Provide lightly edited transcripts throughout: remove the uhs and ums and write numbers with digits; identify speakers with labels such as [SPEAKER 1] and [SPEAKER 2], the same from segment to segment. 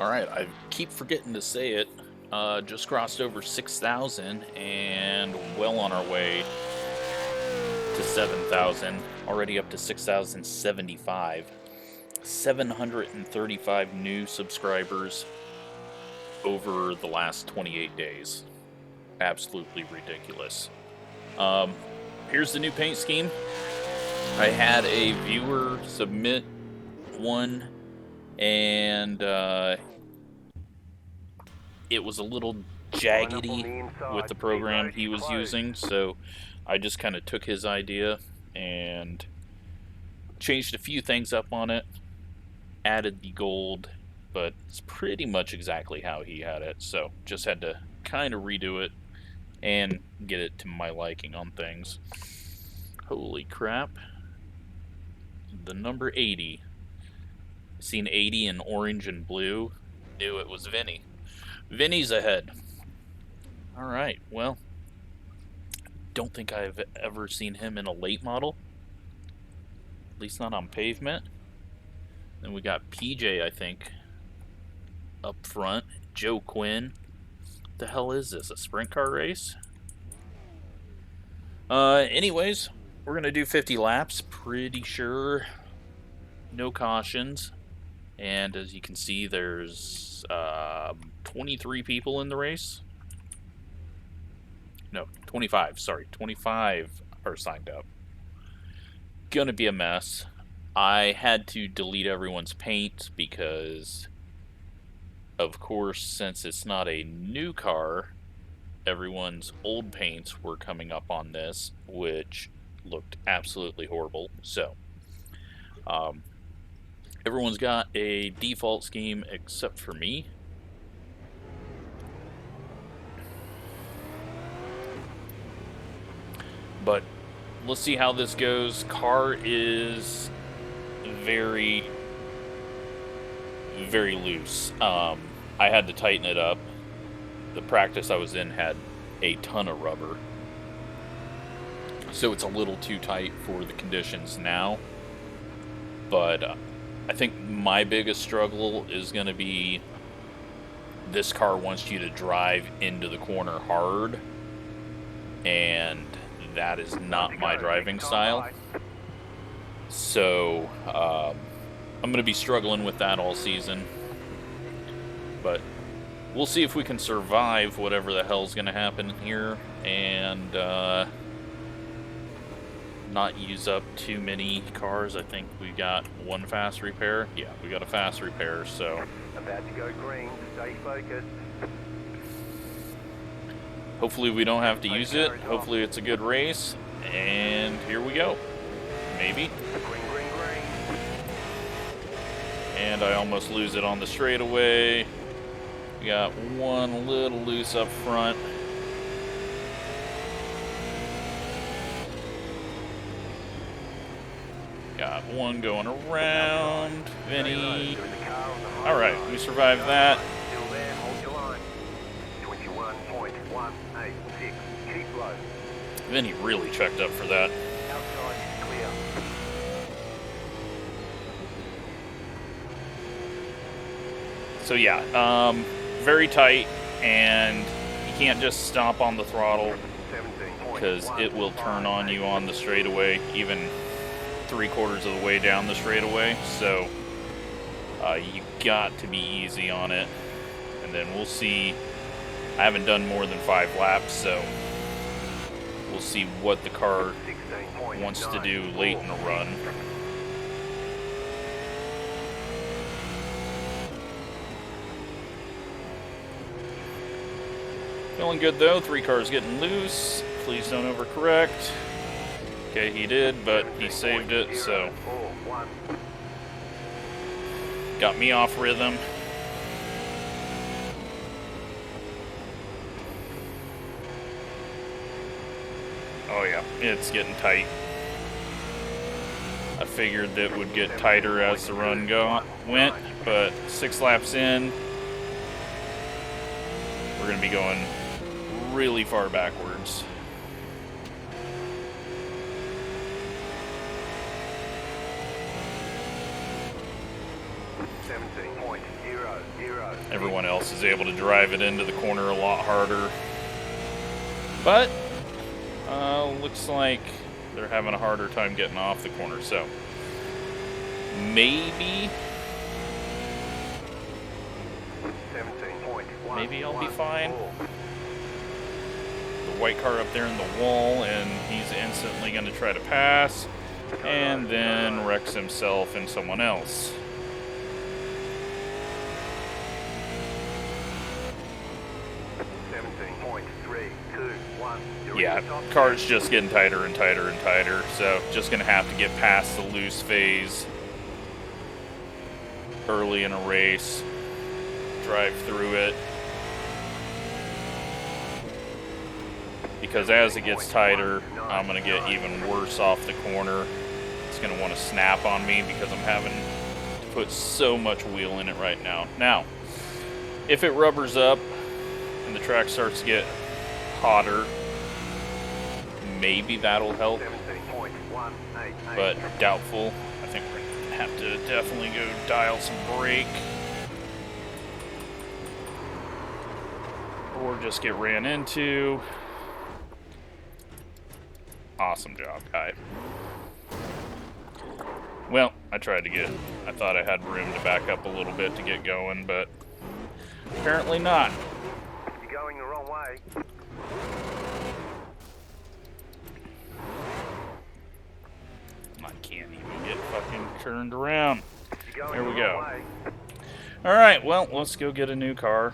[SPEAKER 1] Alright, I keep forgetting to say it. Just crossed over 6,000 and well on our way to 7,000. Already up to 6,075. 735 new subscribers over the last 28 days. Absolutely ridiculous. Here's the new paint scheme. I had a viewer submit one, and it was a little jaggedy with the program he was using, so I just kind of took his idea and changed a few things up on it, added the gold, but it's pretty much exactly how he had it, so just had to kind of redo it and get it to my liking on things. Holy crap. The number 80. Seen 80 in orange and blue. Knew it was Vinny. Vinny's ahead. Alright, well, don't think I've ever seen him in a late model. At least not on pavement. Then we got PJ, I think, up front. Joe Quinn. What the hell is this? A sprint car race? Anyways, we're going to do 50 laps. Pretty sure. No cautions. And as you can see, there's 23 people in the race. No, 25. Sorry, 25 are signed up. Gonna be a mess. I had to delete everyone's paint because, of course, since it's not a new car, everyone's old paints were coming up on this, which looked absolutely horrible. So, everyone's got a default scheme except for me. But let's see how this goes. Car is very, very loose. I had to tighten it up. The practice I was in had a ton of rubber, so it's a little too tight for the conditions now. But I think my biggest struggle is going to be this car wants you to drive into the corner hard, and that is not my driving style. So I'm going to be struggling with that all season. But we'll see if we can survive whatever the hell's going to happen here and not use up too many cars. I think we got one fast repair. Yeah, we got a fast repair, so
[SPEAKER 2] about to go green. Stay focused.
[SPEAKER 1] hopefully we don't have to use it. Hopefully it's a good race. And here we go. Maybe.
[SPEAKER 2] Green, green, green.
[SPEAKER 1] And I almost lose it on the straightaway. We got one little loose up front. Got one going around. Vinny. Alright, we survived that.
[SPEAKER 2] Still there, hold your line. 21.186. Keep low.
[SPEAKER 1] Vinny really checked up for that.
[SPEAKER 2] Outside is clear.
[SPEAKER 1] So yeah, very tight, and you can't just stomp on the throttle because it will turn on you on the straightaway, even 3/4 of the way down the straightaway. So you got to be easy on it, and then we'll see. I haven't done more than 5 laps, so we'll see what the car wants to do late in the run. Feeling good though. 3 cars getting loose. Please don't overcorrect. Okay, he did, but he saved it, so got me off rhythm. Oh yeah, it's getting tight. I figured that would get tighter as the run went, but 6 laps in, we're going to be going really far backwards.
[SPEAKER 2] 17.00.
[SPEAKER 1] Everyone else is able to drive it into the corner a lot harder. But, looks like they're having a harder time getting off the corner, so maybe I'll be fine. The white car up there in the wall, and he's instantly going to try to pass, and then wrecks himself and someone else. Yeah, car's just getting tighter and tighter and tighter, so just going to have to get past the loose phase early in a race, drive through it, because as it gets tighter, I'm going to get even worse off the corner. It's going to want to snap on me because I'm having to put so much wheel in it right now. Now, if it rubbers up and the track starts to get hotter, maybe that'll help, but doubtful. I think we're going to have to definitely go dial some brake, or just get ran into. Awesome job, guy. Well, I thought I had room to back up a little bit to get going, but apparently not.
[SPEAKER 2] You're going the wrong way.
[SPEAKER 1] I can't even get fucking turned around. There we go. Alright, well, let's go get a new car.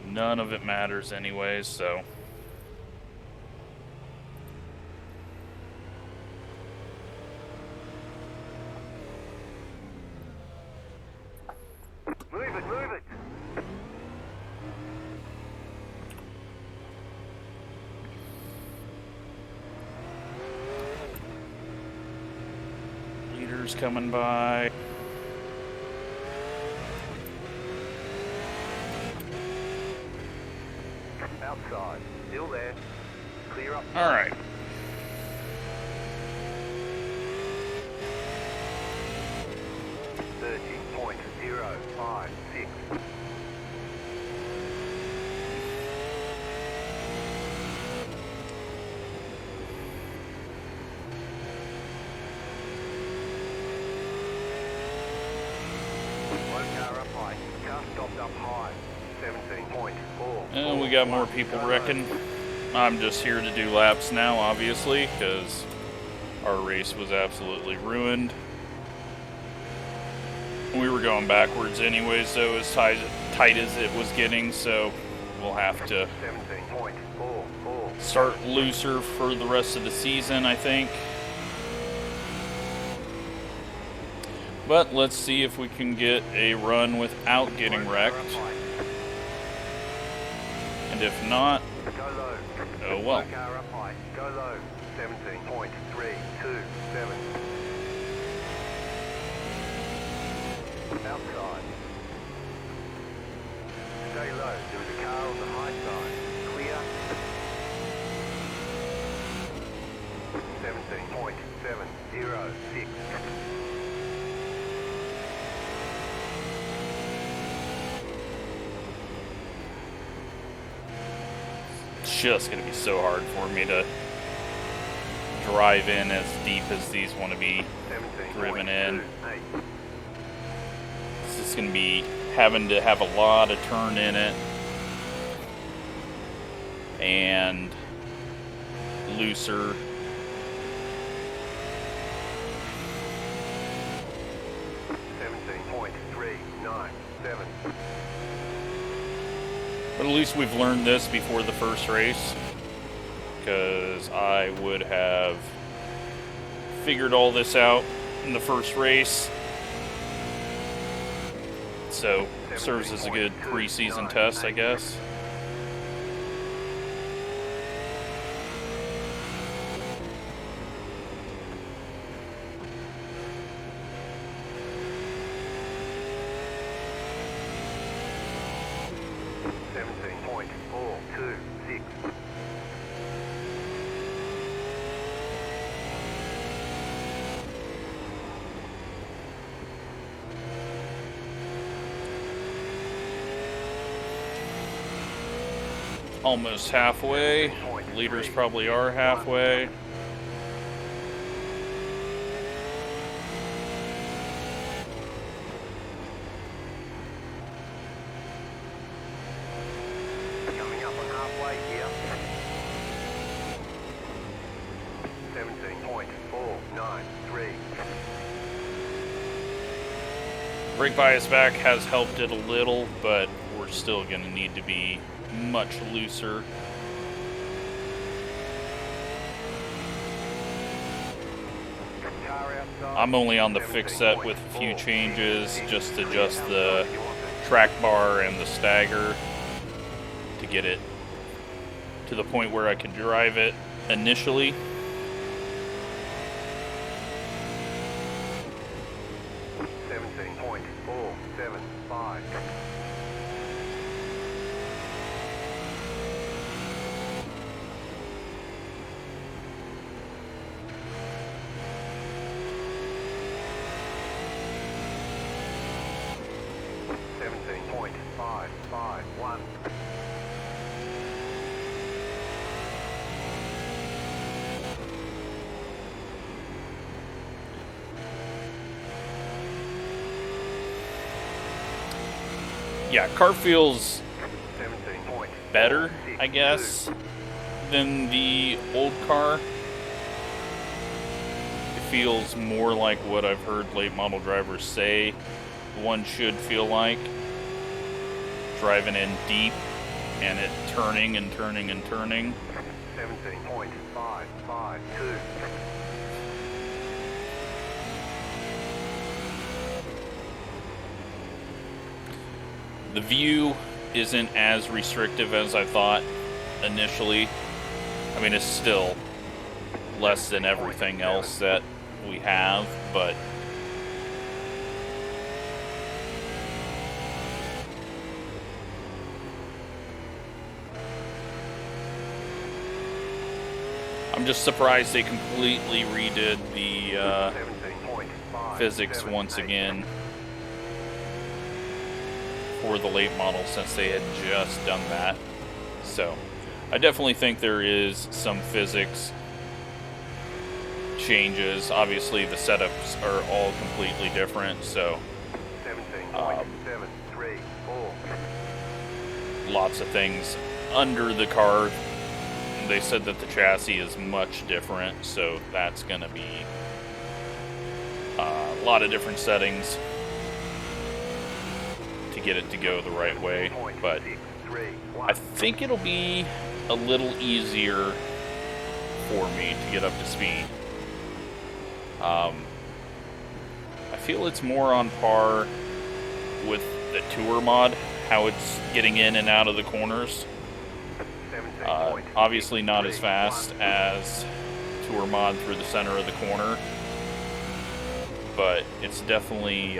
[SPEAKER 1] None of it matters anyways, so.
[SPEAKER 2] Move it, move it.
[SPEAKER 1] Leaders coming by.
[SPEAKER 2] Outside. Still there. Clear up.
[SPEAKER 1] All right.
[SPEAKER 2] .056. Low car up high. Car stopped up high. 17.4.
[SPEAKER 1] And we got more people wrecking. I'm just here to do laps now, obviously, because our race was absolutely ruined. We were going backwards anyway, so as tight as it was getting, so we'll have to start looser for the rest of the season, I think. But let's see if we can get a run without getting wrecked. And if not, oh well.
[SPEAKER 2] Go low. 17.327. Outside. Stay low. There is a car on the high side. Clear. 17.706.
[SPEAKER 1] It's just going to be so hard for me to drive in as deep as these want to be driven in. It's just going to be having to have a lot of turn in it and looser. But at least we've learned this before the first race, because I would have figured all this out in the first race. So, serves as a good preseason test, I guess. almost halfway. Leaders probably are halfway.
[SPEAKER 2] Coming up on halfway here. 17.493.
[SPEAKER 1] Brake bias back has helped it a little, but we're still going to need to be much looser. I'm only on the fixed set with a few changes, just to adjust the track bar and the stagger to get it to the point where I can drive it initially. Yeah, car feels better, I guess, than the old car. It feels more like what I've heard late model drivers say one should feel like. Driving in deep and it turning and turning and turning.
[SPEAKER 2] 17.552.
[SPEAKER 1] The view isn't as restrictive as I thought initially. I mean, it's still less than everything else that we have, but I'm just surprised they completely redid the physics once again for the late model, since they had just done that. So I definitely think there is some physics changes. Obviously the setups are all completely different, so lots of things under the car. They said that the chassis is much different, so that's gonna be a lot of different settings to get it to go the right way, but I think it'll be a little easier for me to get up to speed. I feel it's more on par with the Tour mod, how it's getting in and out of the corners. Obviously not as fast as Tour mod through the center of the corner, but it's definitely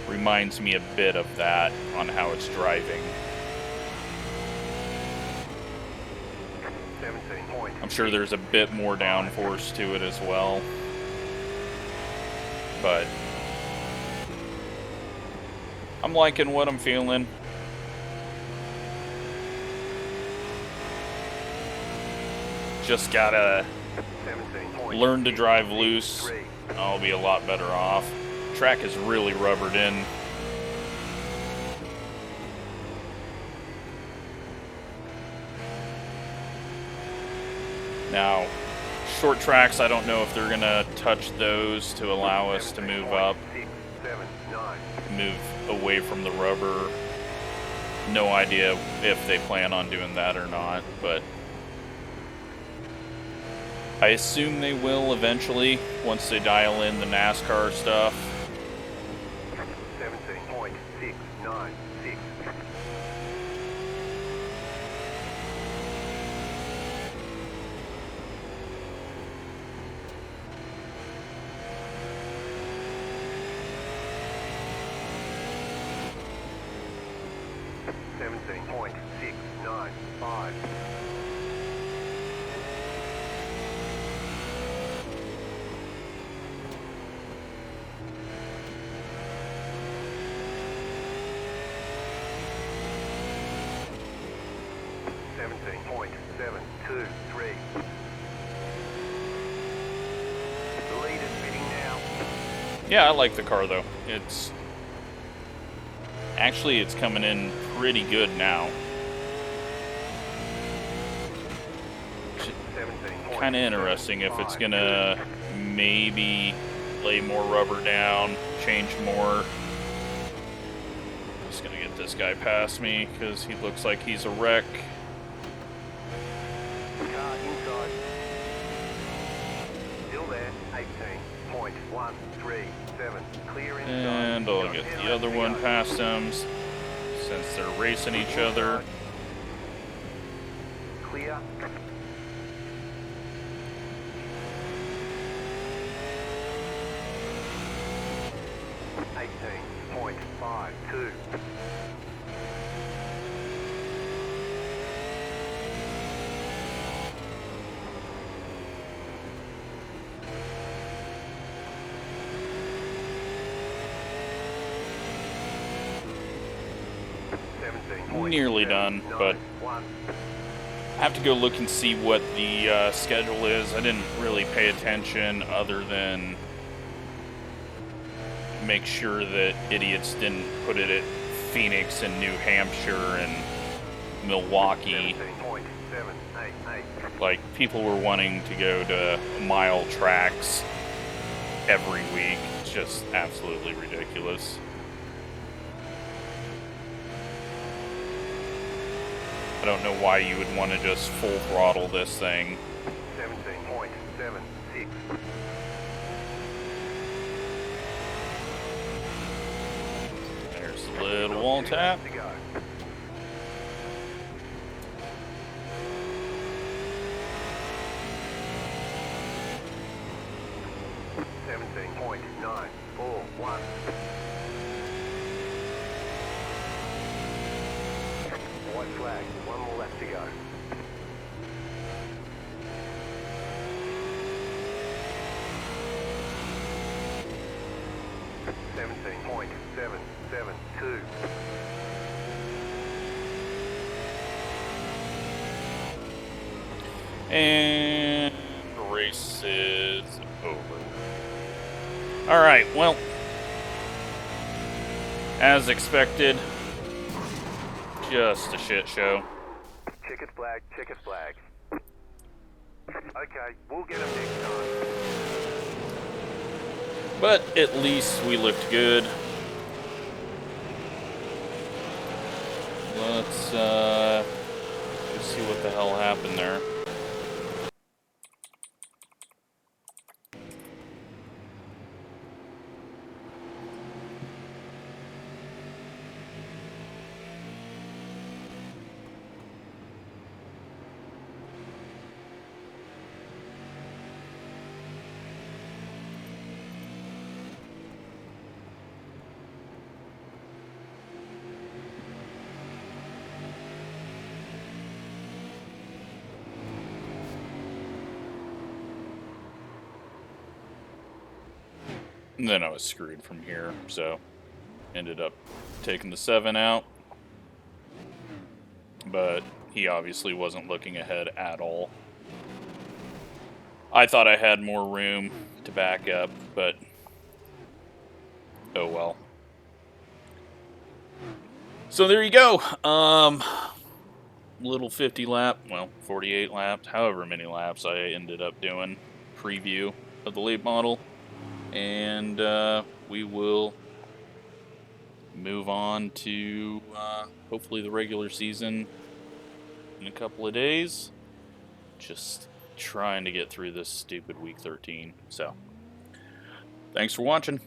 [SPEAKER 1] reminds me a bit of that on how it's driving. I'm sure there's a bit more downforce to it as well, but I'm liking what I'm feeling. Just gotta learn to drive loose. I'll be a lot better off. Track is really rubbered in. Now, short tracks, I don't know if they're gonna touch those to allow us to move up, move away from the rubber. No idea if they plan on doing that or not, but I assume they will eventually, once they dial in the NASCAR stuff.
[SPEAKER 2] 17.696. 2, 3. The lead is fitting now.
[SPEAKER 1] Yeah, I like the car though. Actually, it's coming in pretty good now. Kind of interesting if it's gonna maybe lay more rubber down, change more. Just gonna get this guy past me because he looks like he's a wreck.
[SPEAKER 2] Car inside. Still there. 18.137. Clear inside.
[SPEAKER 1] And I'll get the other one past him since they're racing each other.
[SPEAKER 2] Clear. .52.
[SPEAKER 1] Nearly done, but I have to go look and see what the schedule is. I didn't really pay attention other than make sure that idiots didn't put it at Phoenix and New Hampshire and Milwaukee. Like, people were wanting to go to mile tracks every week. It's just absolutely ridiculous. I don't know why you would want to just full throttle this thing.
[SPEAKER 2] 17.76.
[SPEAKER 1] There's a little wall tap.
[SPEAKER 2] 17.941. White flag, one more left to go. .772.
[SPEAKER 1] And the race is over. Alright, well, as expected, just a shit show.
[SPEAKER 2] Checkered flag, checkered flag. Okay, we'll get them next time.
[SPEAKER 1] But at least we looked good. Let's see what the hell happened there. And then I was screwed from here, so ended up taking the 7 out. But he obviously wasn't looking ahead at all. I thought I had more room to back up, but oh well. So there you go. Little 50 lap, well, 48 laps, however many laps I ended up doing. Preview of the late model. And we will move on to hopefully the regular season in a couple of days. Just trying to get through this stupid week 13. So, thanks for watching.